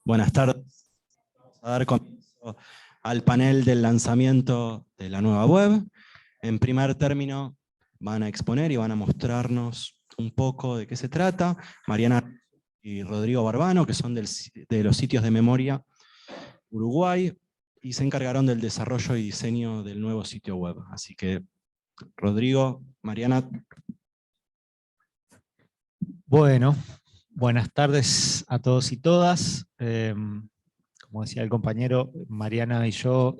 Buenas tardes. Vamos a dar comienzo al panel del lanzamiento de la nueva web. En primer término, van a exponer y van a mostrarnos un poco de qué se trata Mariana y Rodrigo Barbano, que son de los sitios de memoria Uruguay, y se encargaron del desarrollo y diseño del nuevo sitio web. Así que, Rodrigo, Mariana. Bueno, buenas tardes a todos y todas. Como decía el compañero, Mariana y yo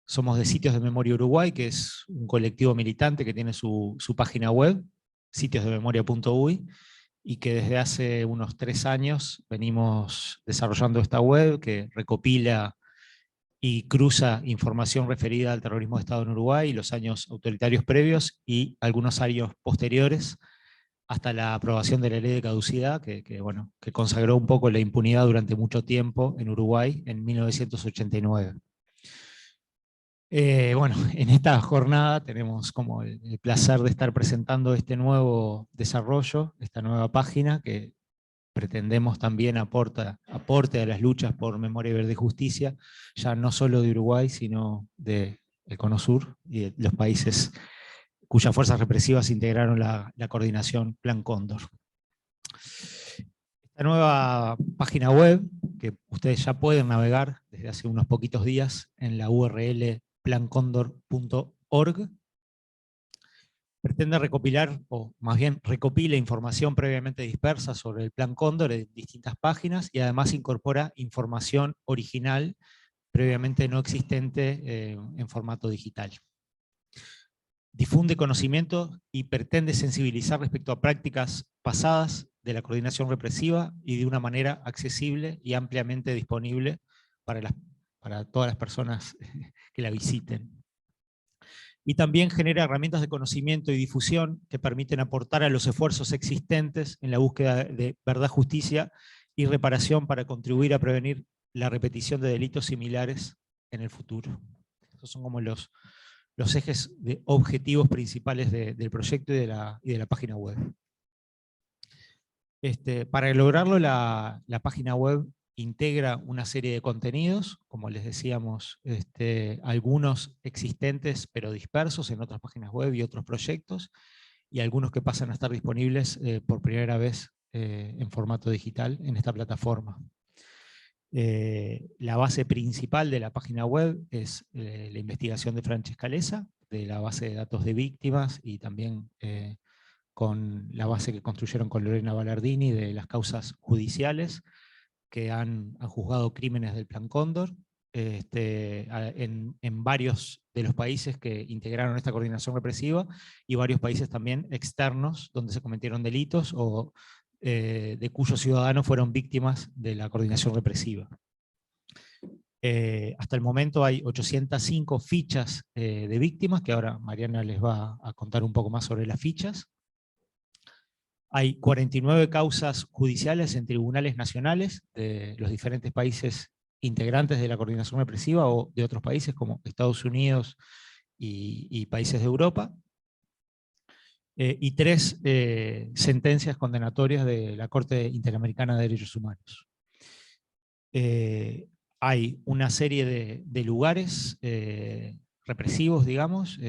somos de Sitios de Memoria Uruguay, que es un colectivo militante que tiene su página web, sitiosdememoria.uy, y que desde hace unos 3 años venimos desarrollando esta web que recopila y cruza información referida al terrorismo de Estado en Uruguay, los años autoritarios previos y algunos años posteriores, hasta la aprobación de la ley de caducidad, que consagró un poco la impunidad durante mucho tiempo en Uruguay en 1989. En esta jornada tenemos como el placer de estar presentando este nuevo desarrollo, esta nueva página que pretendemos también aporte a las luchas por memoria, verdad y justicia, ya no solo de Uruguay, sino del Cono Sur y de los países cuyas fuerzas represivas integraron la coordinación Plan Cóndor. Esta nueva página web, que ustedes ya pueden navegar desde hace unos poquitos días en la URL plancondor.org, pretende recopilar, o más bien recopila información previamente dispersa sobre el Plan Cóndor en distintas páginas y además incorpora información original previamente no existente en formato digital. Difunde conocimiento y pretende sensibilizar respecto a prácticas pasadas de la coordinación represiva y de una manera accesible y ampliamente disponible para todas las personas que la visiten. Y también genera herramientas de conocimiento y difusión que permiten aportar a los esfuerzos existentes en la búsqueda de verdad, justicia y reparación para contribuir a prevenir la repetición de delitos similares en el futuro. Estos son como los ejes de objetivos principales del proyecto y de la página web. Para lograrlo, la página web integra una serie de contenidos, como les decíamos, algunos existentes pero dispersos en otras páginas web y otros proyectos, y algunos que pasan a estar disponibles por primera vez en formato digital en esta plataforma. La base principal de la página web es la investigación de Francesca Lesa, de la base de datos de víctimas, y también con la base que construyeron con Lorena Ballardini de las causas judiciales que han juzgado crímenes del Plan Cóndor en varios de los países que integraron esta coordinación represiva y varios países también externos donde se cometieron delitos o de cuyos ciudadanos fueron víctimas de la coordinación represiva. Hasta el momento hay 805 fichas de víctimas, que ahora Mariana les va a contar un poco más sobre las fichas. Hay 49 causas judiciales en tribunales nacionales de los diferentes países integrantes de la coordinación represiva o de otros países como Estados Unidos y países de Europa. Y 3 sentencias condenatorias de la Corte Interamericana de Derechos Humanos. Hay una serie de lugares represivos, digamos,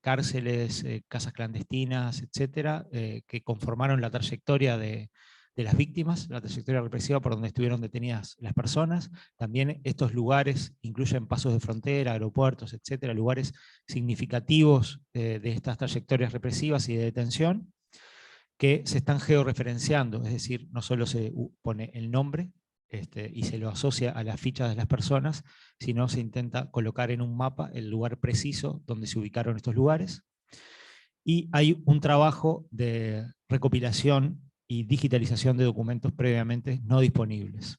cárceles, casas clandestinas, etcétera, que conformaron la trayectoria de las víctimas, la trayectoria represiva por donde estuvieron detenidas las personas. También estos lugares incluyen pasos de frontera, aeropuertos, etcétera, lugares significativos de estas trayectorias represivas y de detención, que se están georreferenciando, es decir, no solo se pone el nombre y se lo asocia a las fichas de las personas, sino se intenta colocar en un mapa el lugar preciso donde se ubicaron estos lugares. Y hay un trabajo de recopilación y digitalización de documentos previamente no disponibles.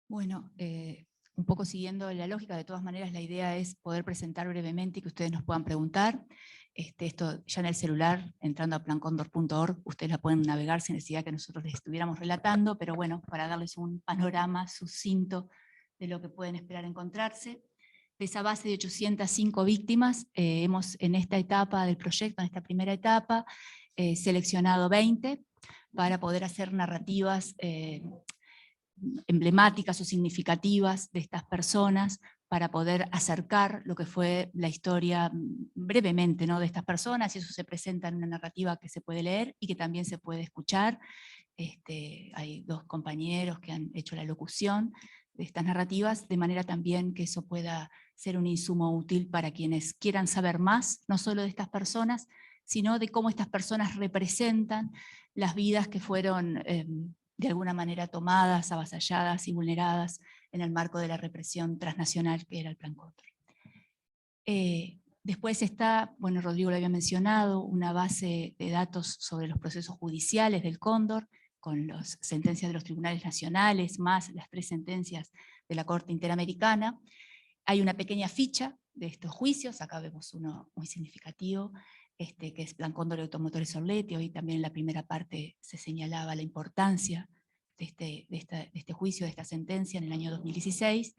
Bueno, un poco siguiendo la lógica, de todas maneras la idea es poder presentar brevemente y que ustedes nos puedan preguntar. Esto ya en el celular, entrando a plancondor.org, ustedes la pueden navegar sin necesidad que nosotros les estuviéramos relatando, pero bueno, para darles un panorama sucinto de lo que pueden esperar encontrarse. De esa base de 805 víctimas, hemos en esta etapa del proyecto, en esta primera etapa, seleccionado 20, para poder hacer narrativas emblemáticas o significativas de estas personas, para poder acercar lo que fue la historia brevemente, ¿no?, de estas personas, y eso se presenta en una narrativa que se puede leer y que también se puede escuchar. Hay 2 compañeros que han hecho la locución de estas narrativas, de manera también que eso pueda ser un insumo útil para quienes quieran saber más, no solo de estas personas, sino de cómo estas personas representan las vidas que fueron de alguna manera tomadas, avasalladas y vulneradas en el marco de la represión transnacional que era el Plan Cóndor. Después está, bueno, Rodrigo lo había mencionado, una base de datos sobre los procesos judiciales del Cóndor, con las sentencias de los tribunales nacionales, más las 3 sentencias de la Corte Interamericana. Hay una pequeña ficha de estos juicios, acá vemos uno muy significativo, que es Plan Cóndor y Automotores Orletti. Hoy también en la primera parte se señalaba la importancia de este juicio, de esta sentencia en el año 2016,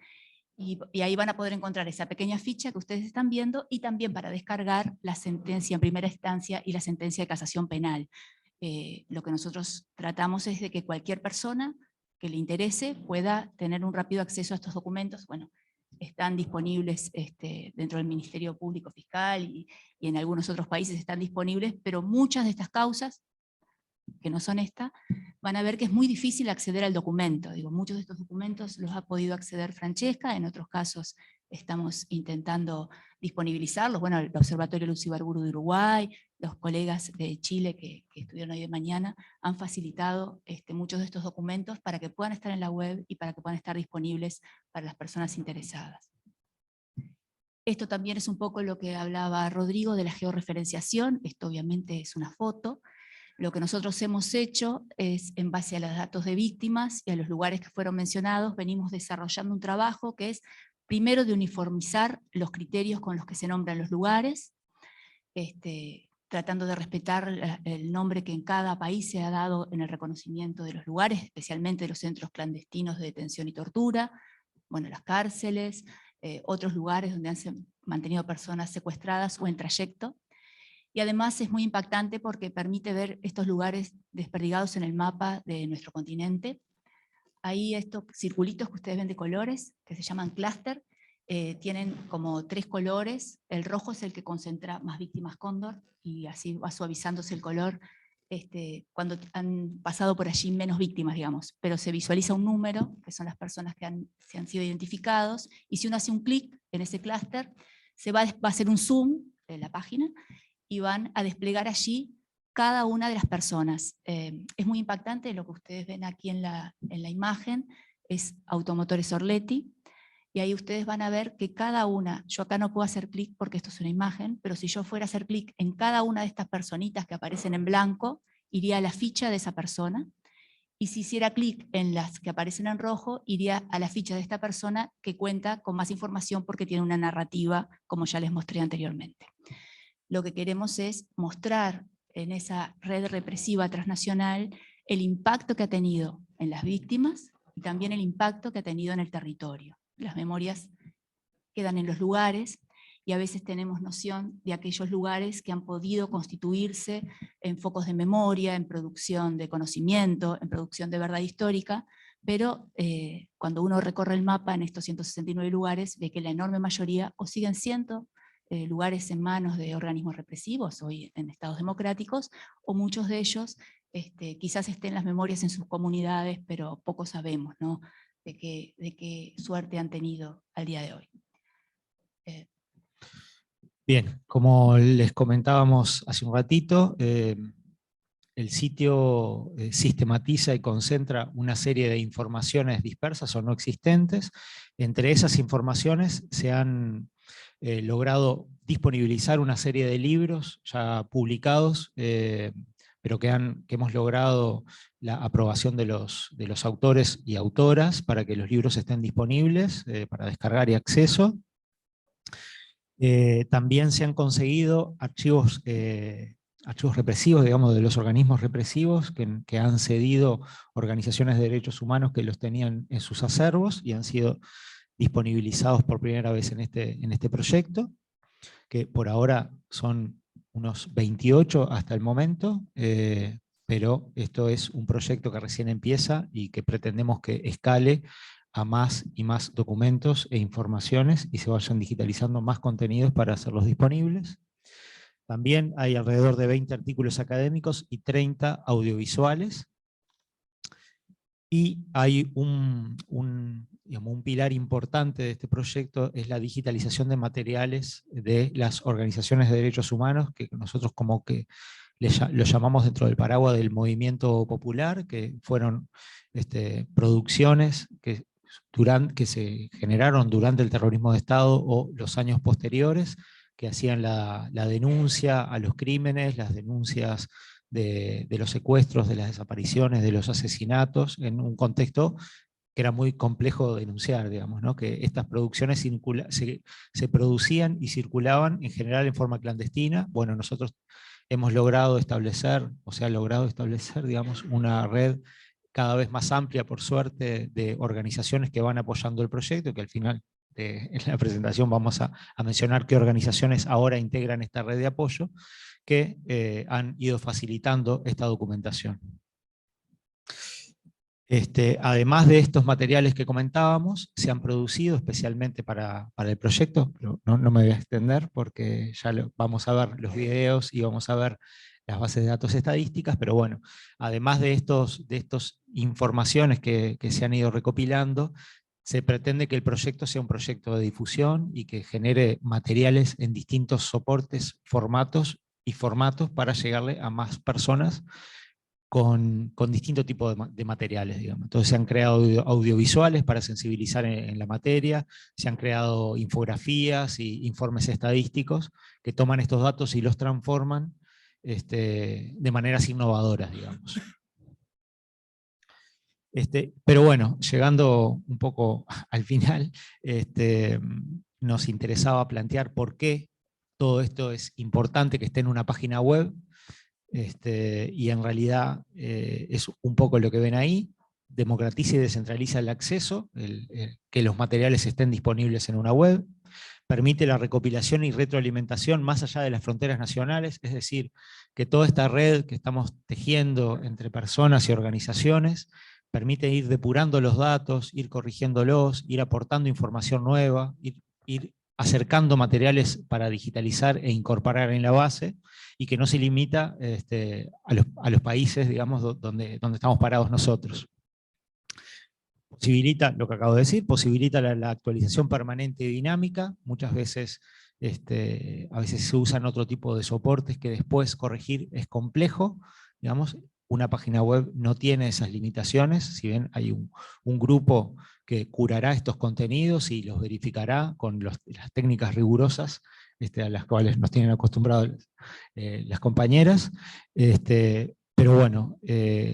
y ahí van a poder encontrar esa pequeña ficha que ustedes están viendo, y también para descargar la sentencia en primera instancia y la sentencia de casación penal. Lo que nosotros tratamos es de que cualquier persona que le interese pueda tener un rápido acceso a estos documentos. Bueno, están disponibles dentro del Ministerio Público Fiscal y en algunos otros países están disponibles, pero muchas de estas causas, que no son esta, van a ver que es muy difícil acceder al documento. Digo, muchos de estos documentos los ha podido acceder Francesca, en otros casos estamos intentando disponibilizarlos. Bueno, el Observatorio Luz Ibarburu de Uruguay, los colegas de Chile que estuvieron hoy de mañana, han facilitado muchos de estos documentos para que puedan estar en la web y para que puedan estar disponibles para las personas interesadas. Esto también es un poco lo que hablaba Rodrigo de la georreferenciación. Esto obviamente es una foto. Lo que nosotros hemos hecho es, en base a los datos de víctimas y a los lugares que fueron mencionados, venimos desarrollando un trabajo que es, primero, de uniformizar los criterios con los que se nombran los lugares, tratando de respetar el nombre que en cada país se ha dado en el reconocimiento de los lugares, especialmente de los centros clandestinos de detención y tortura, bueno, las cárceles, otros lugares donde han mantenido personas secuestradas o en trayecto. Y además es muy impactante porque permite ver estos lugares desperdigados en el mapa de nuestro continente. Ahí estos circulitos que ustedes ven de colores, que se llaman clúster, tienen como 3 colores. El rojo es el que concentra más víctimas Cóndor, y así va suavizándose el color cuando han pasado por allí menos víctimas, digamos. Pero se visualiza un número, que son las personas que se han sido identificados, y si uno hace un clic en ese clúster, va a hacer un zoom de la página, y van a desplegar allí cada una de las personas. Es muy impactante, lo que ustedes ven aquí en la imagen es Automotores Orletti, y ahí ustedes van a ver que cada una, yo acá no puedo hacer clic porque esto es una imagen, pero si yo fuera a hacer clic en cada una de estas personitas que aparecen en blanco, iría a la ficha de esa persona, y si hiciera clic en las que aparecen en rojo, iría a la ficha de esta persona que cuenta con más información porque tiene una narrativa, como ya les mostré anteriormente. Lo que queremos es mostrar en esa red represiva transnacional el impacto que ha tenido en las víctimas y también el impacto que ha tenido en el territorio. Las memorias quedan en los lugares y a veces tenemos noción de aquellos lugares que han podido constituirse en focos de memoria, en producción de conocimiento, en producción de verdad histórica, pero cuando uno recorre el mapa en estos 169 lugares, ve que la enorme mayoría o siguen siendo lugares en manos de organismos represivos, hoy en estados democráticos, o muchos de ellos quizás estén las memorias en sus comunidades, pero poco sabemos, ¿no?, de qué suerte han tenido al día de hoy. Bien, como les comentábamos hace un ratito, el sitio sistematiza y concentra una serie de informaciones dispersas o no existentes. Entre esas informaciones se han logrado disponibilizar una serie de libros ya publicados, pero que hemos logrado la aprobación de los autores y autoras para que los libros estén disponibles para descargar y acceso. También se han conseguido archivos represivos, digamos, de los organismos represivos que han cedido organizaciones de derechos humanos que los tenían en sus acervos y han sido disponibilizados por primera vez en este proyecto, que por ahora son unos 28 hasta el momento. pero esto es un proyecto que recién empieza y que pretendemos que escale a más y más documentos e informaciones y se vayan digitalizando más contenidos para hacerlos disponibles. También hay alrededor de 20 artículos académicos y 30 audiovisuales. Y hay digamos, un pilar importante de este proyecto, es la digitalización de materiales de las organizaciones de derechos humanos, que nosotros como que lo llamamos dentro del paraguas del movimiento popular, que fueron producciones que se generaron durante el terrorismo de Estado o los años posteriores, que hacían la denuncia a los crímenes, las denuncias de los secuestros, de las desapariciones, de los asesinatos, en un contexto que era muy complejo de denunciar, digamos, ¿no? Que estas producciones se producían y circulaban en general en forma clandestina. Bueno, nosotros hemos logrado establecer, o se ha logrado establecer, digamos, una red cada vez más amplia, por suerte, de organizaciones que van apoyando el proyecto, que al final en la presentación vamos a mencionar qué organizaciones ahora integran esta red de apoyo, que han ido facilitando esta documentación. Además de estos materiales que comentábamos, se han producido especialmente para el proyecto, pero no me voy a extender porque ya vamos a ver los videos y vamos a ver las bases de datos estadísticas, pero bueno, además de estos informaciones que se han ido recopilando, se pretende que el proyecto sea un proyecto de difusión y que genere materiales en distintos soportes, formatos para llegarle a más personas con distintos tipos de materiales, digamos. Entonces se han creado audiovisuales para sensibilizar en la materia, se han creado infografías y informes estadísticos que toman estos datos y los transforman de maneras innovadoras, digamos. Pero bueno, llegando un poco al final, nos interesaba plantear por qué todo esto es importante que esté en una página web, y en realidad es un poco lo que ven ahí: democratiza y descentraliza el acceso, que los materiales estén disponibles en una web, permite la recopilación y retroalimentación más allá de las fronteras nacionales, es decir, que toda esta red que estamos tejiendo entre personas y organizaciones permite ir depurando los datos, ir corrigiéndolos, ir aportando información nueva, ir acercando materiales para digitalizar e incorporar en la base, y que no se limita a los países, digamos, donde estamos parados nosotros. Posibilita, lo que acabo de decir, posibilita la actualización permanente y dinámica. Muchas veces, a veces se usan otro tipo de soportes que después corregir es complejo, digamos. Una página web no tiene esas limitaciones, si bien hay un grupo que curará estos contenidos y los verificará con las técnicas rigurosas a las cuales nos tienen acostumbrados las compañeras. Pero bueno,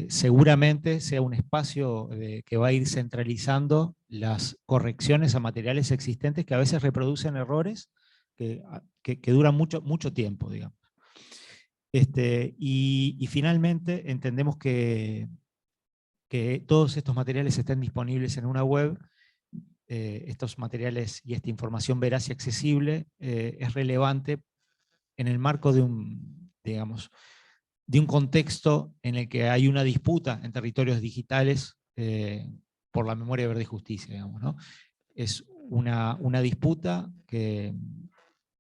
seguramente sea un espacio que va a ir centralizando las correcciones a materiales existentes que a veces reproducen errores que duran mucho tiempo, digamos. Y finalmente entendemos que todos estos materiales estén disponibles en una web. Estos materiales y esta información veraz y accesible es relevante en el marco de un contexto en el que hay una disputa en territorios digitales por la memoria, verdad y justicia, digamos, ¿no? Es una disputa que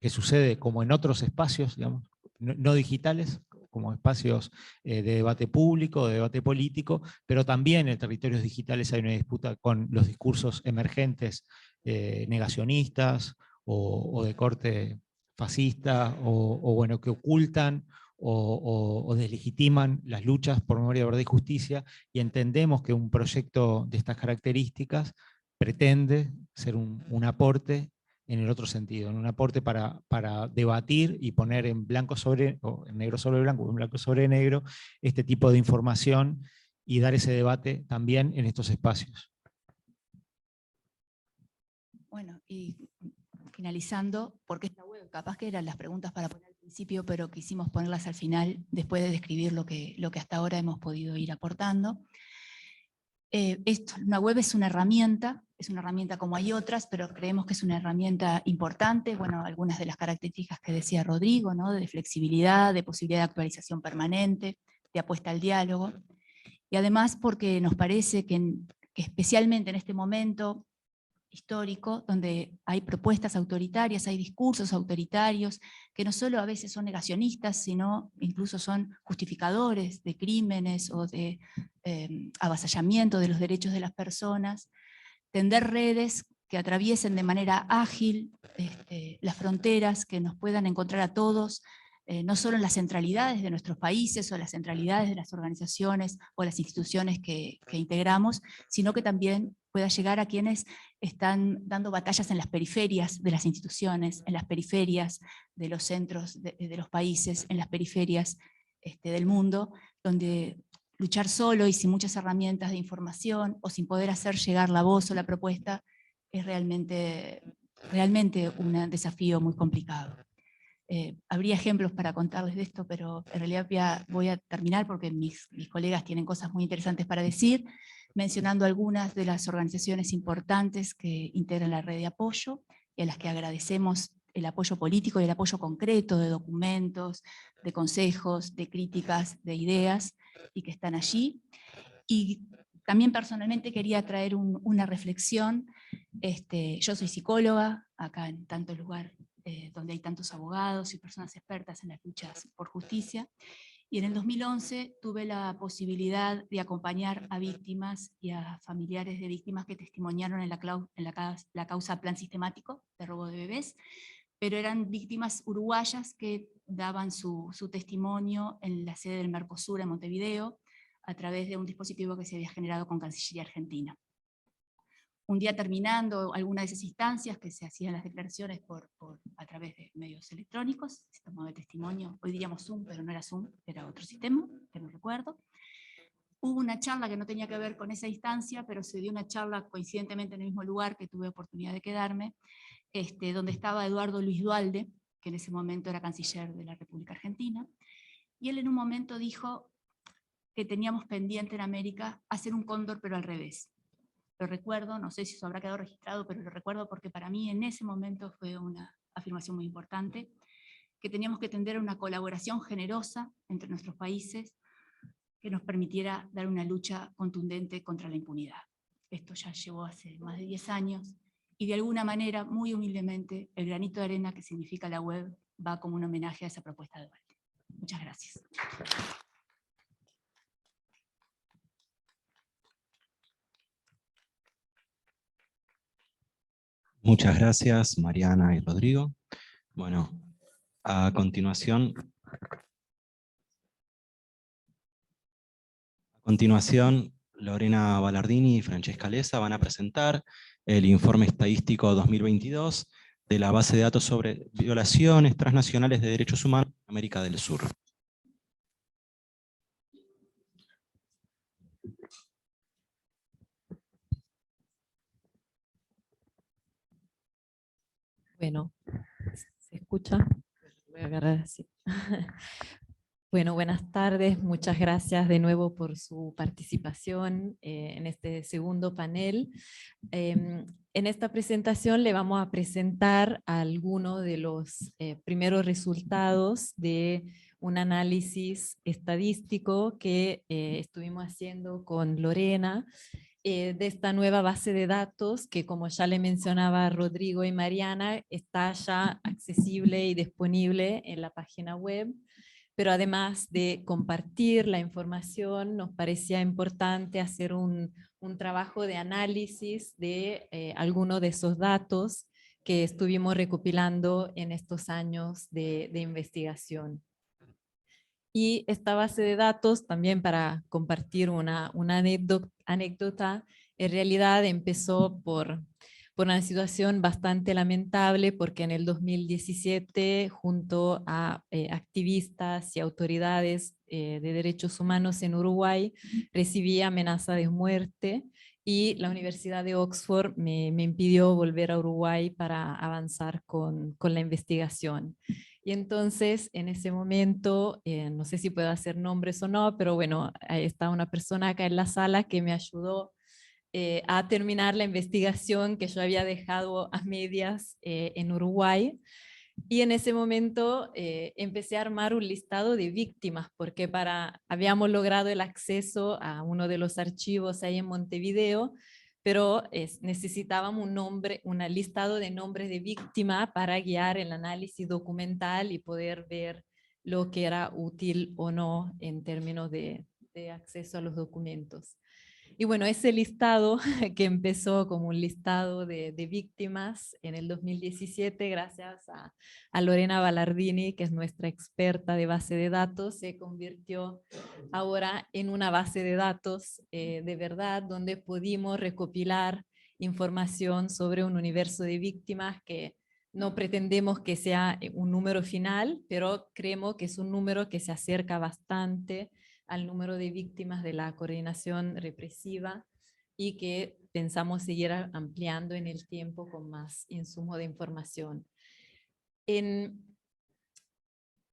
sucede como en otros espacios, digamos, no digitales, como espacios de debate público, de debate político, pero también en territorios digitales hay una disputa con los discursos emergentes negacionistas o de corte fascista, o bueno, que ocultan o deslegitiman las luchas por memoria, verdad y justicia, y entendemos que un proyecto de estas características pretende ser un aporte en el otro sentido, en un aporte para debatir y poner en blanco sobre, o en negro sobre blanco, en blanco sobre negro, este tipo de información y dar ese debate también en estos espacios. Bueno, y finalizando, ¿por qué esta web? Capaz que eran las preguntas para poner al principio, pero quisimos ponerlas al final, después de describir lo que hasta ahora hemos podido ir aportando. Una web es una herramienta como hay otras, pero creemos que es una herramienta importante. Bueno, algunas de las características que decía Rodrigo, ¿no? De flexibilidad, de posibilidad de actualización permanente, de apuesta al diálogo, y además porque nos parece que especialmente en este momento histórico, donde hay propuestas autoritarias, hay discursos autoritarios, que no solo a veces son negacionistas, sino incluso son justificadores de crímenes o de avasallamiento de los derechos de las personas, tender redes que atraviesen de manera ágil las fronteras, que nos puedan encontrar a todos, no solo en las centralidades de nuestros países o las centralidades de las organizaciones o las instituciones que integramos, sino que también pueda llegar a quienes están dando batallas en las periferias de las instituciones, en las periferias de los centros de los países, en las periferias del mundo, donde luchar solo y sin muchas herramientas de información o sin poder hacer llegar la voz o la propuesta es realmente un desafío muy complicado. Habría ejemplos para contarles de esto, pero en realidad voy a terminar porque mis colegas tienen cosas muy interesantes para decir, mencionando algunas de las organizaciones importantes que integran la red de apoyo y a las que agradecemos el apoyo político y el apoyo concreto de documentos, de consejos, de críticas, de ideas, y que están allí. Y también personalmente quería traer una reflexión. Yo soy psicóloga, acá en tanto lugar donde hay tantos abogados y personas expertas en las luchas por justicia, y en el 2011 tuve la posibilidad de acompañar a víctimas y a familiares de víctimas que testimoniaron en la causa Plan Sistemático de robo de bebés, pero eran víctimas uruguayas que daban su testimonio en la sede del Mercosur en Montevideo, a través de un dispositivo que se había generado con Cancillería Argentina. Un día terminando alguna de esas instancias que se hacían las declaraciones a través de medios electrónicos, se tomaba el testimonio, hoy diríamos Zoom, pero no era Zoom, era otro sistema, que no recuerdo. Hubo una charla que no tenía que ver con esa instancia, pero se dio una charla coincidentemente en el mismo lugar que tuve oportunidad de quedarme, donde estaba Eduardo Luis Duhalde, que en ese momento era canciller de la República Argentina, y él en un momento dijo que teníamos pendiente en América hacer un cóndor pero al revés. Lo recuerdo, no sé si eso habrá quedado registrado, pero lo recuerdo porque para mí en ese momento fue una afirmación muy importante, que teníamos que tender a una colaboración generosa entre nuestros países que nos permitiera dar una lucha contundente contra la impunidad. Esto ya llevó hace más de 10 años, y de alguna manera, muy humildemente, el granito de arena que significa la web va como un homenaje a esa propuesta de Duhalde. Muchas gracias. Muchas gracias, Mariana y Rodrigo. Bueno, a continuación, Lorena Ballardini y Francesca Leza van a presentar el informe estadístico 2022 de la base de datos sobre violaciones transnacionales de derechos humanos en América del Sur. Bueno, ¿se escucha? Voy a agarrar así. Bueno, buenas tardes, muchas gracias de nuevo por su participación en este segundo panel. En esta presentación le vamos a presentar algunos de los primeros resultados de un análisis estadístico que estuvimos haciendo con Lorena, de esta nueva base de datos que, como ya le mencionaba Rodrigo y Mariana, está ya accesible y disponible en la página web. Pero además de compartir la información, nos parecía importante hacer un trabajo de análisis de algunos de esos datos que estuvimos recopilando en estos años de investigación. Y esta base de datos, también para compartir una anécdota, en realidad empezó por una situación bastante lamentable, porque en el 2017, junto a activistas y autoridades de derechos humanos en Uruguay, recibí amenaza de muerte, y la Universidad de Oxford me impidió volver a Uruguay para avanzar con la investigación. Y entonces, en ese momento, no sé si puedo hacer nombres o no, pero bueno, está una persona acá en la sala que me ayudó a terminar la investigación que yo había dejado a medias en Uruguay. Y en ese momento empecé a armar un listado de víctimas, porque habíamos logrado el acceso a uno de los archivos ahí en Montevideo, pero necesitábamos un listado de nombres de víctimas para guiar el análisis documental y poder ver lo que era útil o no en términos de acceso a los documentos. Y bueno, ese listado que empezó como un listado de víctimas en el 2017, gracias a Lorena Ballardini, que es nuestra experta de base de datos, se convirtió ahora en una base de datos de verdad, donde pudimos recopilar información sobre un universo de víctimas que no pretendemos que sea un número final, pero creemos que es un número que se acerca bastante al número de víctimas de la coordinación represiva y que pensamos seguir ampliando en el tiempo con más insumo de información. En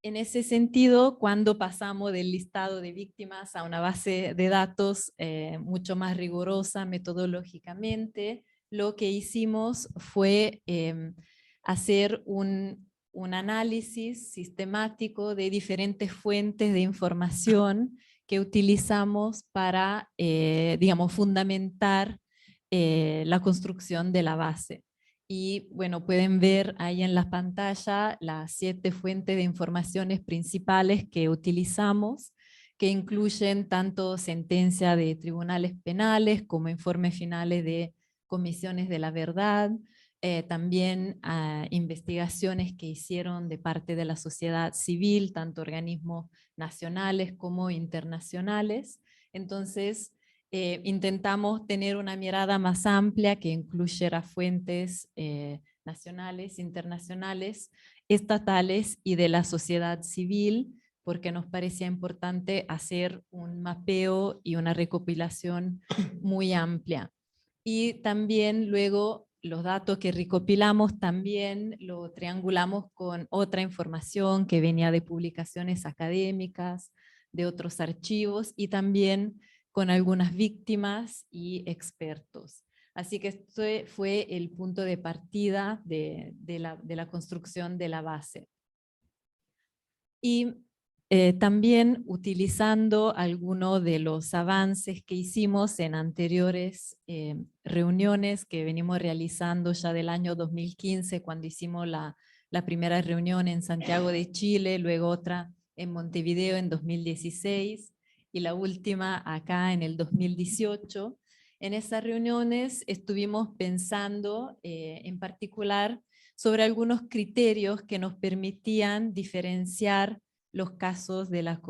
ese sentido, cuando pasamos del listado de víctimas a una base de datos mucho más rigurosa metodológicamente, lo que hicimos fue hacer un análisis sistemático de diferentes fuentes de información que utilizamos para, digamos, fundamentar la construcción de la base. Y bueno, pueden ver ahí en la pantalla las 7 fuentes de informaciones principales que utilizamos, que incluyen tanto sentencia de tribunales penales como informes finales de comisiones de la verdad, también investigaciones que hicieron de parte de la sociedad civil, tanto organismos nacionales como internacionales. Entonces, intentamos tener una mirada más amplia que incluyera fuentes nacionales, internacionales, estatales y de la sociedad civil, porque nos parecía importante hacer un mapeo y una recopilación muy amplia. Y también luego los datos que recopilamos también lo triangulamos con otra información que venía de publicaciones académicas, de otros archivos y también con algunas víctimas y expertos. Así que este fue el punto de partida de la construcción de la base. Y también utilizando algunos de los avances que hicimos en anteriores reuniones que venimos realizando ya del año 2015, cuando hicimos la primera reunión en Santiago de Chile, luego otra en Montevideo en 2016, y la última acá en el 2018. En esas reuniones estuvimos pensando en particular sobre algunos criterios que nos permitían diferenciar los casos de la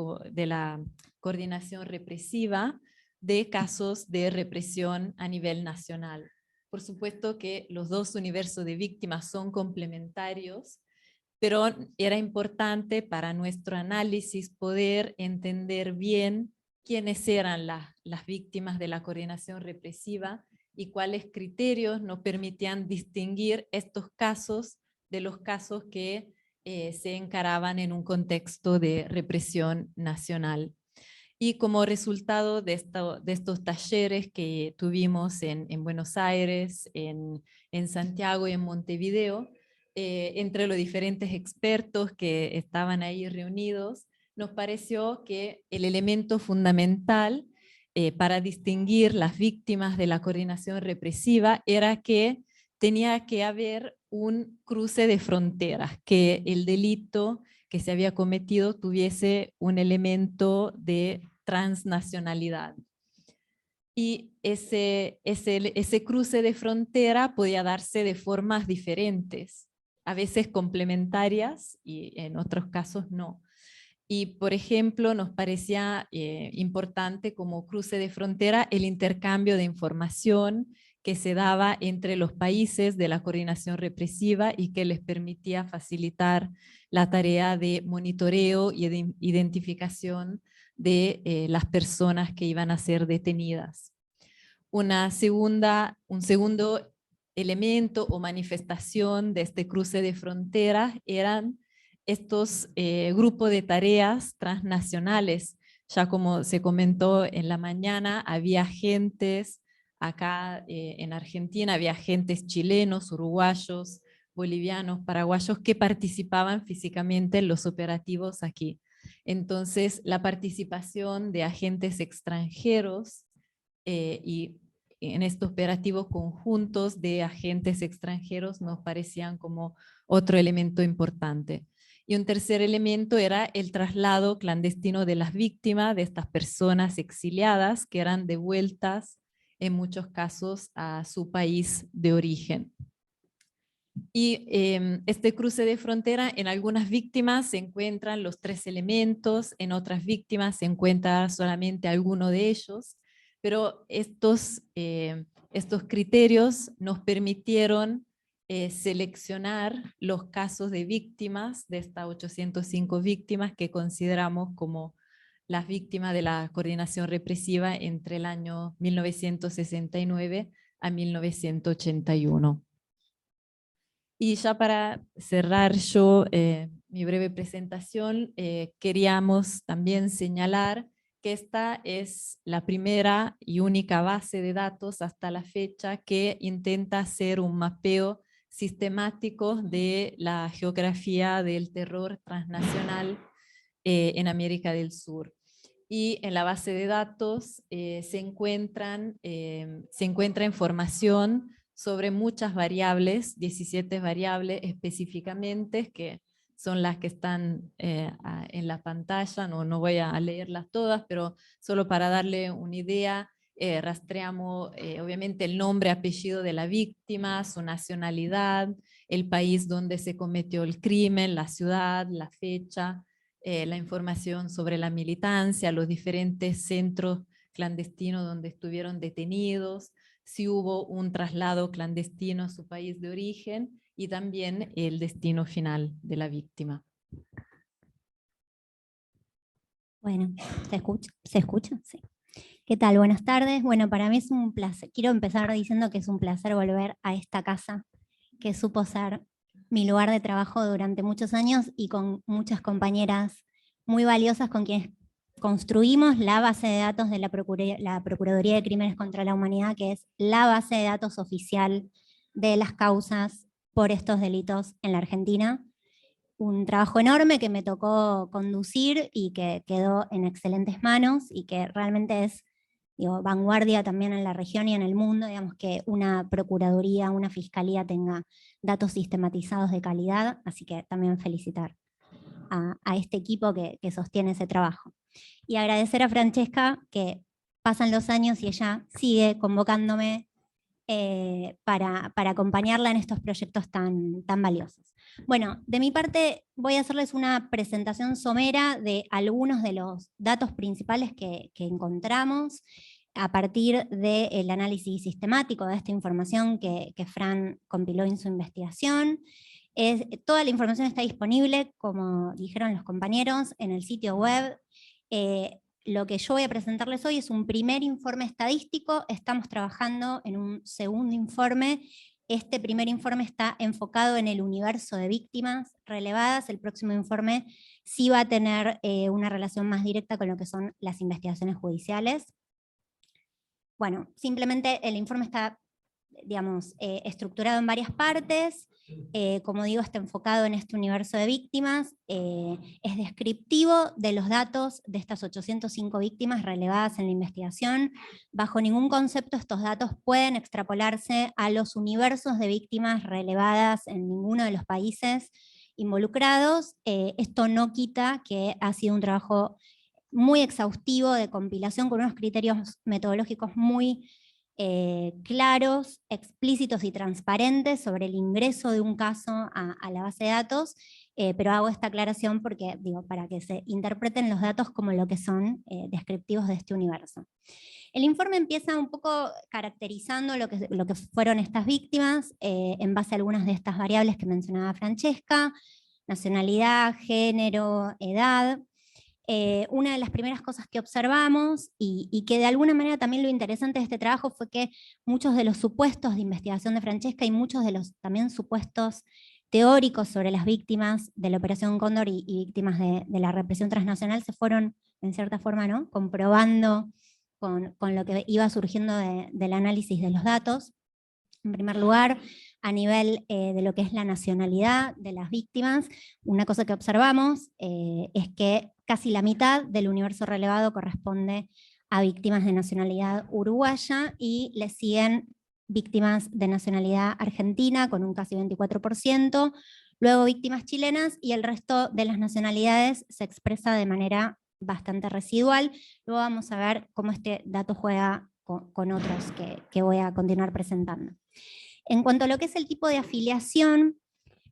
coordinación represiva de casos de represión a nivel nacional. Por supuesto que los dos universos de víctimas son complementarios, pero era importante para nuestro análisis poder entender bien quiénes eran las víctimas de la coordinación represiva y cuáles criterios nos permitían distinguir estos casos de los casos que se encaraban en un contexto de represión nacional. Y como resultado de estos talleres que tuvimos en Buenos Aires, en Santiago y en Montevideo, entre los diferentes expertos que estaban ahí reunidos, nos pareció que el elemento fundamental para distinguir las víctimas de la coordinación represiva era que tenía que haber un cruce de fronteras, que el delito que se había cometido tuviese un elemento de transnacionalidad. Y ese cruce de frontera podía darse de formas diferentes, a veces complementarias y en otros casos no. Y, por ejemplo, nos parecía importante como cruce de frontera el intercambio de información que se daba entre los países de la coordinación represiva y que les permitía facilitar la tarea de monitoreo y de identificación de las personas que iban a ser detenidas. Un segundo elemento o manifestación de este cruce de fronteras eran estos grupos de tareas transnacionales. Ya como se comentó en la mañana, había agentes acá en Argentina, había agentes chilenos, uruguayos, bolivianos, paraguayos que participaban físicamente en los operativos aquí. Entonces, la participación de agentes extranjeros y en estos operativos conjuntos de agentes extranjeros nos parecían como otro elemento importante. Y un tercer elemento era el traslado clandestino de las víctimas, de estas personas exiliadas que eran devueltas en muchos casos a su país de origen. Y este cruce de frontera, en algunas víctimas se encuentran los 3 elementos, en otras víctimas se encuentra solamente alguno de ellos, pero estos criterios nos permitieron seleccionar los casos de víctimas, de estas 805 víctimas que consideramos como las víctimas de la coordinación represiva entre el año 1969 a 1981. Y ya para cerrar yo mi breve presentación, queríamos también señalar que esta es la primera y única base de datos hasta la fecha que intenta hacer un mapeo sistemático de la geografía del terror transnacional en América del Sur. Y en la base de datos se encuentra información sobre muchas variables, 17 variables específicamente, que son las que están en la pantalla, no voy a leerlas todas, pero solo para darle una idea, rastreamos obviamente el nombre, apellido de la víctima, su nacionalidad, el país donde se cometió el crimen, la ciudad, la fecha, la información sobre la militancia, los diferentes centros clandestinos donde estuvieron detenidos, si hubo un traslado clandestino a su país de origen y también el destino final de la víctima. Bueno, ¿se escucha? Sí. ¿Qué tal? Buenas tardes. Bueno, para mí es un placer. Quiero empezar diciendo que es un placer volver a esta casa que supo ser mi lugar de trabajo durante muchos años y con muchas compañeras muy valiosas con quienes construimos la base de datos de la Procuraduría de Crímenes contra la Humanidad, que es la base de datos oficial de las causas por estos delitos en la Argentina. Un trabajo enorme que me tocó conducir y que quedó en excelentes manos y que realmente es vanguardia también en la región y en el mundo, digamos, que una procuraduría, una fiscalía tenga datos sistematizados de calidad, así que también felicitar a este equipo que sostiene ese trabajo. Y agradecer a Francesca, que pasan los años y ella sigue convocándome para acompañarla en estos proyectos tan valiosos. Bueno, de mi parte voy a hacerles una presentación somera de algunos de los datos principales que encontramos a partir del análisis sistemático de esta información que Fran compiló en su investigación. Toda la información está disponible, como dijeron los compañeros, en el sitio web. Lo que yo voy a presentarles hoy es un primer informe estadístico. Estamos trabajando en un segundo informe. Este primer informe está enfocado en el universo de víctimas relevadas. El próximo informe sí va a tener una relación más directa con lo que son las investigaciones judiciales. Bueno, simplemente el informe está, digamos, estructurado en varias partes. Como digo, está enfocado en este universo de víctimas, es descriptivo de los datos de estas 805 víctimas relevadas en la investigación. Bajo ningún concepto estos datos pueden extrapolarse a los universos de víctimas relevadas en ninguno de los países involucrados. Esto no quita que ha sido un trabajo muy exhaustivo de compilación con unos criterios metodológicos muy claros, explícitos y transparentes sobre el ingreso de un caso a la base de datos, pero hago esta aclaración porque, para que se interpreten los datos como lo que son descriptivos de este universo. El informe empieza un poco caracterizando lo que fueron estas víctimas en base a algunas de estas variables que mencionaba Francesca: nacionalidad, género, edad. Una de las primeras cosas que observamos, y que de alguna manera también lo interesante de este trabajo, fue que muchos de los supuestos de investigación de Francesca y muchos de los también supuestos teóricos sobre las víctimas de la Operación Cóndor y víctimas de la represión transnacional se fueron, en cierta forma, ¿no?, comprobando con lo que iba surgiendo del análisis de los datos. En primer lugar, a nivel de lo que es la nacionalidad de las víctimas, una cosa que observamos es que casi la mitad del universo relevado corresponde a víctimas de nacionalidad uruguaya y le siguen víctimas de nacionalidad argentina con un casi 24%, luego víctimas chilenas y el resto de las nacionalidades se expresa de manera bastante residual. Luego vamos a ver cómo este dato juega con otros que voy a continuar presentando. En cuanto a lo que es el tipo de afiliación,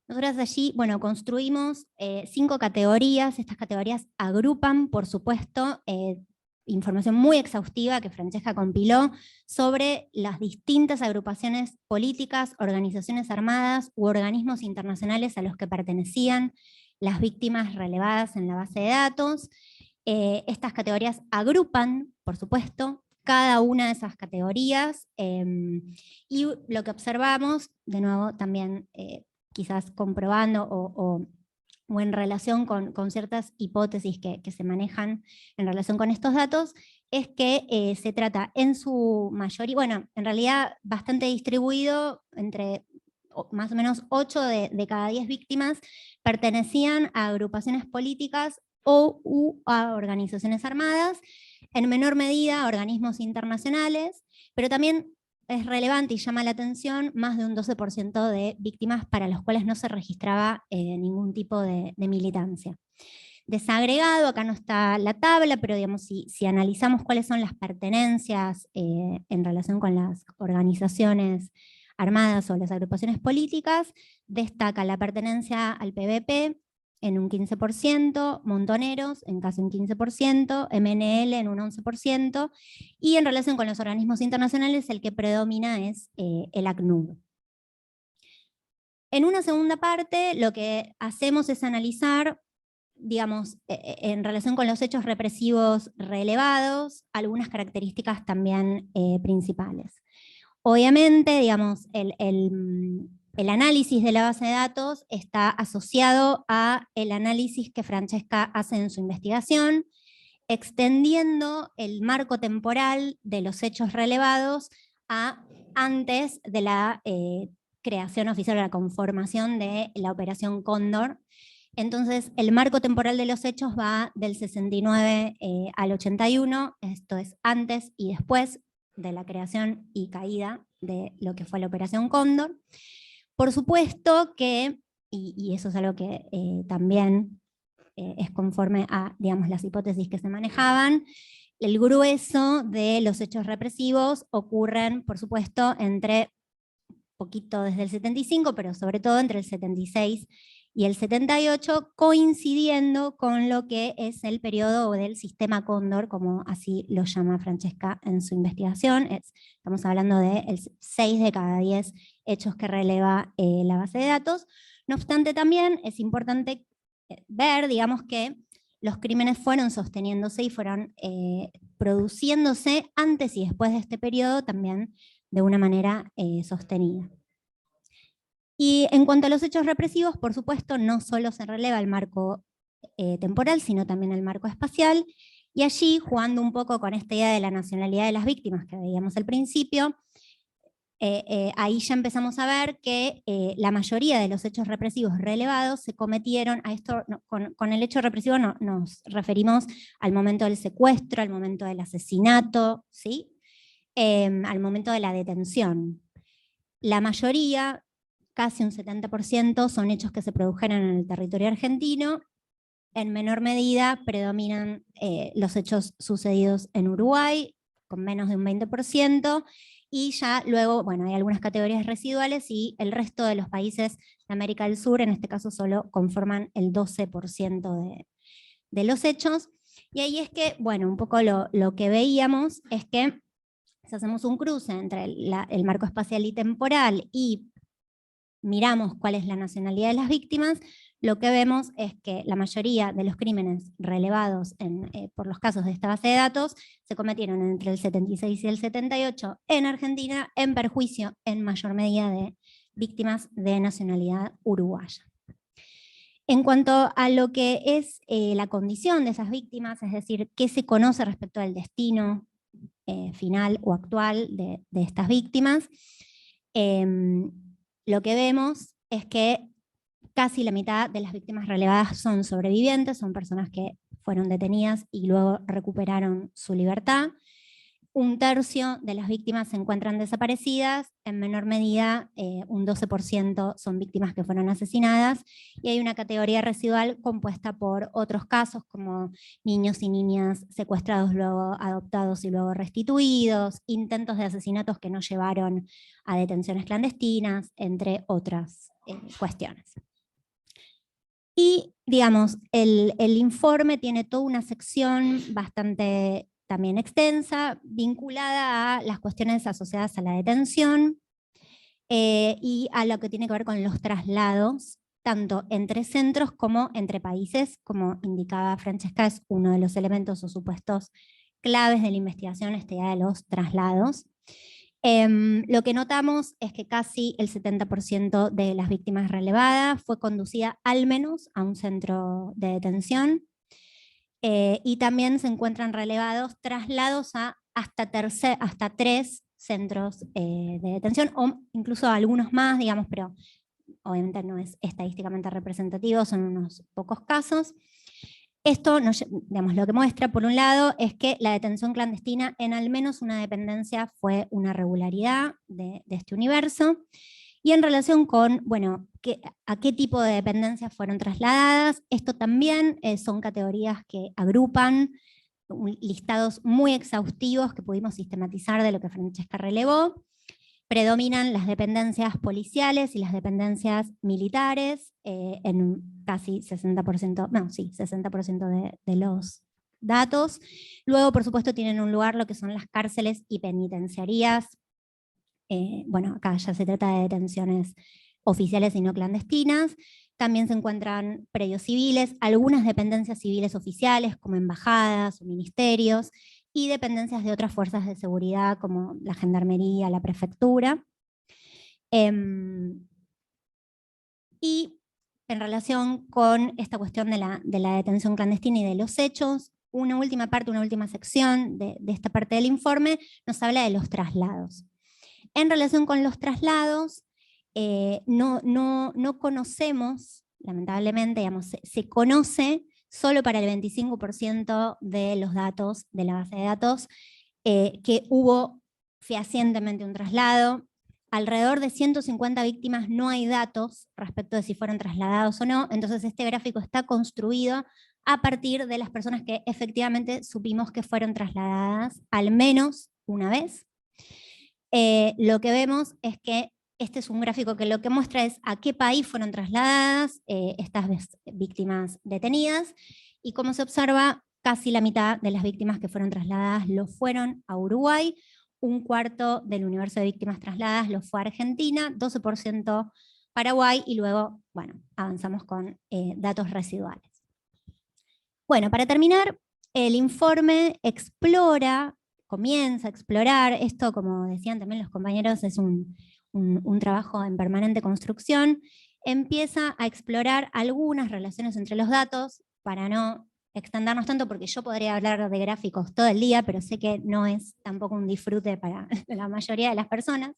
nosotros allí, bueno, construimos 5 categorías. Estas categorías agrupan, por supuesto, información muy exhaustiva que Francesca compiló sobre las distintas agrupaciones políticas, organizaciones armadas u organismos internacionales a los que pertenecían las víctimas relevadas en la base de datos. Estas categorías agrupan, por supuesto, cada una de esas categorías, y lo que observamos, de nuevo también quizás comprobando o en relación con ciertas hipótesis que se manejan en relación con estos datos, es que se trata en su mayoría, bueno, en realidad bastante distribuido, entre más o menos 8 de cada 10 víctimas pertenecían a agrupaciones políticas o a organizaciones armadas, en menor medida a organismos internacionales, pero también es relevante y llama la atención más de un 12% de víctimas para los cuales no se registraba ningún tipo de militancia. Desagregado, acá no está la tabla, pero digamos, si analizamos cuáles son las pertenencias en relación con las organizaciones armadas o las agrupaciones políticas, destaca la pertenencia al PVP en un 15%, Montoneros en casi un 15%, MNL en un 11%, y en relación con los organismos internacionales el que predomina es el ACNUR. En una segunda parte lo que hacemos es analizar, digamos, en relación con los hechos represivos relevados, algunas características también principales. Obviamente, digamos, el análisis de la base de datos está asociado a el análisis que Francesca hace en su investigación, extendiendo el marco temporal de los hechos relevados a antes de la creación oficial o la conformación de la Operación Cóndor. Entonces, el marco temporal de los hechos va del 69 al 81, esto es antes y después de la creación y caída de lo que fue la Operación Cóndor. Por supuesto que, y eso es algo que también es conforme a, digamos, las hipótesis que se manejaban, el grueso de los hechos represivos ocurren, por supuesto, entre poquito desde el 75, pero sobre todo entre el 76 y el 78, coincidiendo con lo que es el periodo del sistema Cóndor, como así lo llama Francesca en su investigación. Estamos hablando de 6 de cada 10 hechos que releva la base de datos. No obstante, también es importante ver, digamos, que los crímenes fueron sosteniéndose y fueron produciéndose antes y después de este periodo también de una manera sostenida. Y en cuanto a los hechos represivos, por supuesto, no solo se releva el marco temporal, sino también el marco espacial, y allí, jugando un poco con esta idea de la nacionalidad de las víctimas que veíamos al principio, ahí ya empezamos a ver que la mayoría de los hechos represivos relevados se cometieron, a esto, con el hecho represivo nos referimos al momento del secuestro, al momento del asesinato, ¿sí? Al momento de la detención. La mayoría, casi un 70%, son hechos que se produjeron en el territorio argentino. En menor medida predominan los hechos sucedidos en Uruguay, con menos de un 20%, y ya luego, bueno, hay algunas categorías residuales y el resto de los países de América del Sur, en este caso solo conforman el 12% de los hechos. Y ahí es que, bueno, un poco lo que veíamos es que si hacemos un cruce entre el marco espacial y temporal y miramos cuál es la nacionalidad de las víctimas, lo que vemos es que la mayoría de los crímenes relevados por los casos de esta base de datos se cometieron entre el 76 y el 78 en Argentina, en perjuicio en mayor medida de víctimas de nacionalidad uruguaya. En cuanto a lo que es la condición de esas víctimas, es decir, qué se conoce respecto al destino final o actual de estas víctimas, lo que vemos es que casi la mitad de las víctimas relevadas son sobrevivientes, son personas que fueron detenidas y luego recuperaron su libertad. Un tercio de las víctimas se encuentran desaparecidas, en menor medida un 12% son víctimas que fueron asesinadas, y hay una categoría residual compuesta por otros casos como niños y niñas secuestrados, luego adoptados y luego restituidos, intentos de asesinatos que no llevaron a detenciones clandestinas, entre otras cuestiones. Y, digamos, el informe tiene toda una sección bastante también extensa, vinculada a las cuestiones asociadas a la detención y a lo que tiene que ver con los traslados, tanto entre centros como entre países, como indicaba Francesca, es uno de los elementos o supuestos claves de la investigación, esta idea de los traslados. Lo que notamos es que casi el 70% de las víctimas relevadas fue conducida al menos a un centro de detención, y también se encuentran relevados traslados a hasta 3 centros de detención, o incluso algunos más, digamos, pero obviamente no es estadísticamente representativo, son unos pocos casos. Esto, digamos, lo que muestra, por un lado, es que la detención clandestina en al menos una dependencia fue una regularidad de este universo. Y en relación con, bueno, a qué tipo de dependencias fueron trasladadas, esto también son categorías que agrupan listados muy exhaustivos que pudimos sistematizar de lo que Francesca relevó. Predominan las dependencias policiales y las dependencias militares en casi 60%, no, sí, 60% de los datos. Luego, por supuesto, tienen un lugar lo que son las cárceles y penitenciarías. Bueno, acá ya se trata de detenciones oficiales y no clandestinas. También se encuentran predios civiles, algunas dependencias civiles oficiales como embajadas o ministerios, y dependencias de otras fuerzas de seguridad como la gendarmería, la prefectura. Y en relación con esta cuestión de la detención clandestina y de los hechos, una última parte, una última sección de esta parte del informe nos habla de los traslados. En relación con los traslados, no conocemos, lamentablemente, digamos, se conoce solo para el 25% de los datos de la base de datos que hubo fehacientemente un traslado. Alrededor de 150 víctimas no hay datos respecto de si fueron trasladados o no, entonces este gráfico está construido a partir de las personas que efectivamente supimos que fueron trasladadas al menos una vez. Lo que vemos es que este es un gráfico que lo que muestra es a qué país fueron trasladadas estas víctimas detenidas, y como se observa, casi la mitad de las víctimas que fueron trasladadas lo fueron a Uruguay, un cuarto del universo de víctimas trasladadas lo fue a Argentina, 12% Paraguay, y luego, bueno, avanzamos con datos residuales. Bueno, para terminar, el informe comienza a explorar, esto como decían también los compañeros, es un trabajo en permanente construcción, empieza a explorar algunas relaciones entre los datos, para no extendernos tanto, porque yo podría hablar de gráficos todo el día, pero sé que no es tampoco un disfrute para la mayoría de las personas.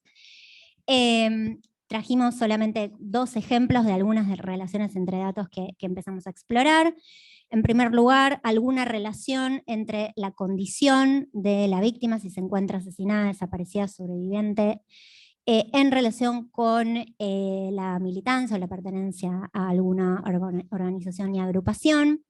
Trajimos solamente 2 ejemplos de algunas de relaciones entre datos que empezamos a explorar. En primer lugar, alguna relación entre la condición de la víctima, si se encuentra asesinada, desaparecida, sobreviviente, en relación con la militancia o la pertenencia a alguna organización y agrupación.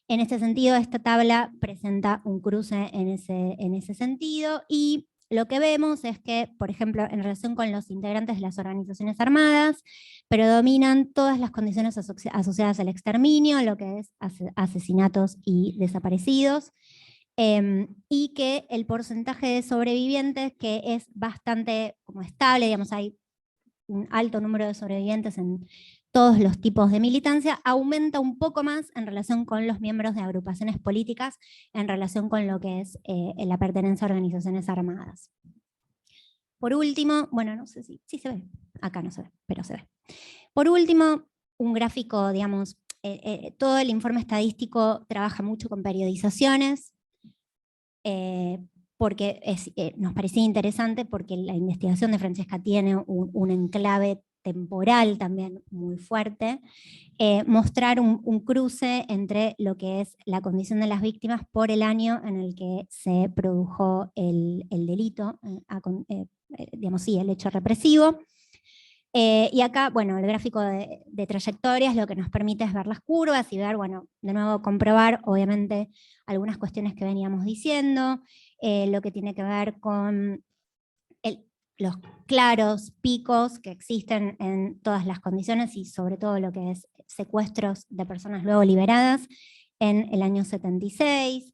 En este sentido, esta tabla presenta un cruce en ese sentido, y lo que vemos es que, por ejemplo, en relación con los integrantes de las organizaciones armadas, predominan todas las condiciones asociadas al exterminio, lo que es asesinatos y desaparecidos, y que el porcentaje de sobrevivientes, que es bastante como estable, digamos, hay un alto número de sobrevivientes en todos los tipos de militancia, aumenta un poco más en relación con los miembros de agrupaciones políticas, en relación con lo que es la pertenencia a organizaciones armadas. Por último, bueno, no sé si se ve, acá no se ve, pero se ve. Por último, un gráfico, digamos, todo el informe estadístico trabaja mucho con periodizaciones, porque nos parecía interesante, porque la investigación de Francesca tiene un enclave temporal también muy fuerte, mostrar un cruce entre lo que es la condición de las víctimas por el año en el que se produjo el delito, digamos, sí, el hecho represivo. Y acá, bueno, el gráfico de trayectorias lo que nos permite es ver las curvas y ver, bueno, de nuevo comprobar, obviamente, algunas cuestiones que veníamos diciendo, lo que tiene que ver con los claros picos que existen en todas las condiciones y sobre todo lo que es secuestros de personas luego liberadas en el año 76,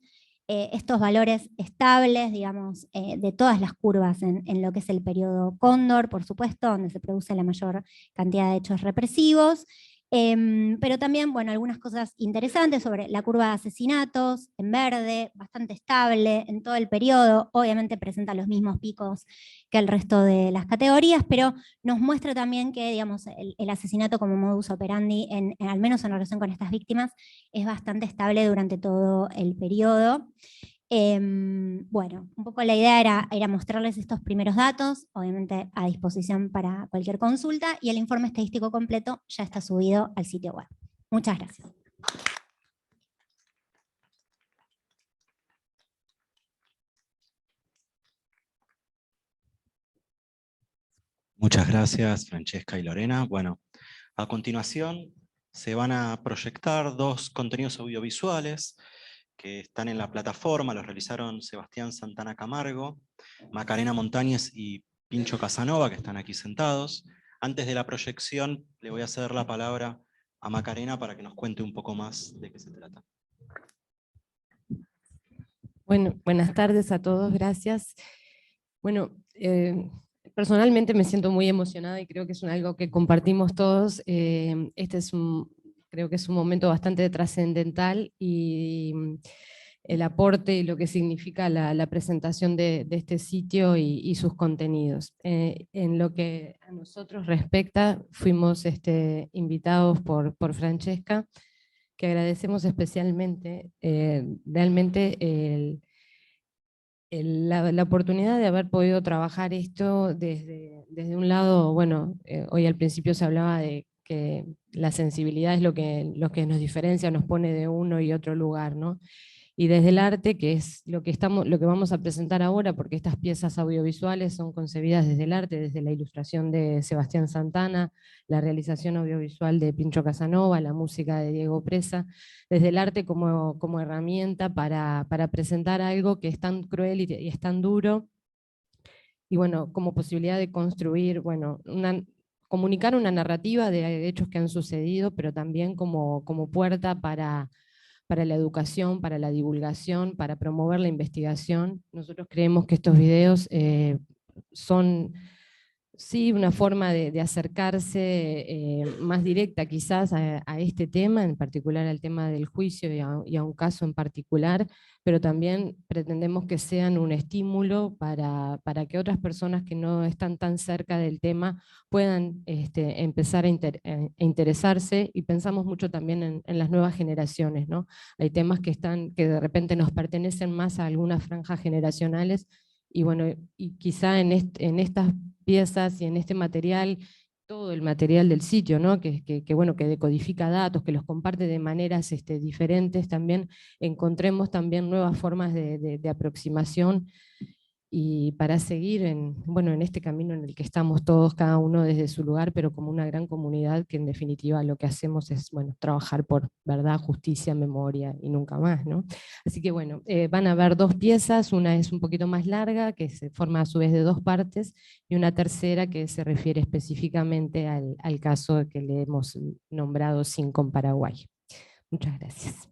estos valores estables, digamos, de todas las curvas en lo que es el periodo Cóndor, por supuesto, donde se produce la mayor cantidad de hechos represivos, pero también, bueno, algunas cosas interesantes sobre la curva de asesinatos, en verde, bastante estable en todo el periodo, obviamente presenta los mismos picos que el resto de las categorías, pero nos muestra también que, digamos, el asesinato como modus operandi, al menos en relación con estas víctimas, es bastante estable durante todo el periodo. Bueno, un poco la idea era mostrarles estos primeros datos, obviamente a disposición para cualquier consulta, y el informe estadístico completo ya está subido al sitio web. Muchas gracias. Muchas gracias, Francesca y Lorena. Bueno, a continuación se van a proyectar 2 contenidos audiovisuales que están en la plataforma, los realizaron Sebastián Santana Camargo, Macarena Montañez y Pincho Casanova, que están aquí sentados. Antes de la proyección, le voy a ceder la palabra a Macarena para que nos cuente un poco más de qué se trata. Bueno, buenas tardes a todos, gracias. Bueno, personalmente me siento muy emocionada y creo que es algo que compartimos todos. Creo que es un momento bastante trascendental y el aporte y lo que significa la presentación de este sitio y sus contenidos. En lo que a nosotros respecta, fuimos invitados por Francesca, que agradecemos especialmente, realmente la oportunidad de haber podido trabajar esto desde un lado, bueno, hoy al principio se hablaba de que la sensibilidad es lo que nos diferencia, nos pone de uno y otro lugar, ¿no? Y desde el arte, que es lo que vamos a presentar ahora, porque estas piezas audiovisuales son concebidas desde el arte, desde la ilustración de Sebastián Santana, la realización audiovisual de Pincho Casanova, la música de Diego Presa, desde el arte como herramienta para presentar algo que es tan cruel y es tan duro, y bueno, como posibilidad de construir, bueno, comunicar una narrativa de hechos que han sucedido, pero también como puerta para la educación, para la divulgación, para promover la investigación. Nosotros creemos que estos videos son sí una forma de acercarse más directa quizás a este tema, en particular al tema del juicio y a un caso en particular, pero también pretendemos que sean un estímulo para que otras personas que no están tan cerca del tema puedan empezar a interesarse, y pensamos mucho también en las nuevas generaciones, ¿no? Hay temas que de repente nos pertenecen más a algunas franjas generacionales, y bueno, y quizá en estas piezas y en este material, todo el material del sitio, ¿no? que bueno, que decodifica datos, que los comparte de maneras diferentes, también encontremos también nuevas formas de aproximación, y para seguir en este camino en el que estamos todos, cada uno desde su lugar, pero como una gran comunidad, que en definitiva lo que hacemos es, bueno, trabajar por verdad, justicia, memoria y nunca más, ¿no? Así que bueno, van a haber 2 piezas, una es un poquito más larga, que se forma a su vez de 2 partes, y una tercera que se refiere específicamente al caso que le hemos nombrado Sin con Paraguay. Muchas gracias.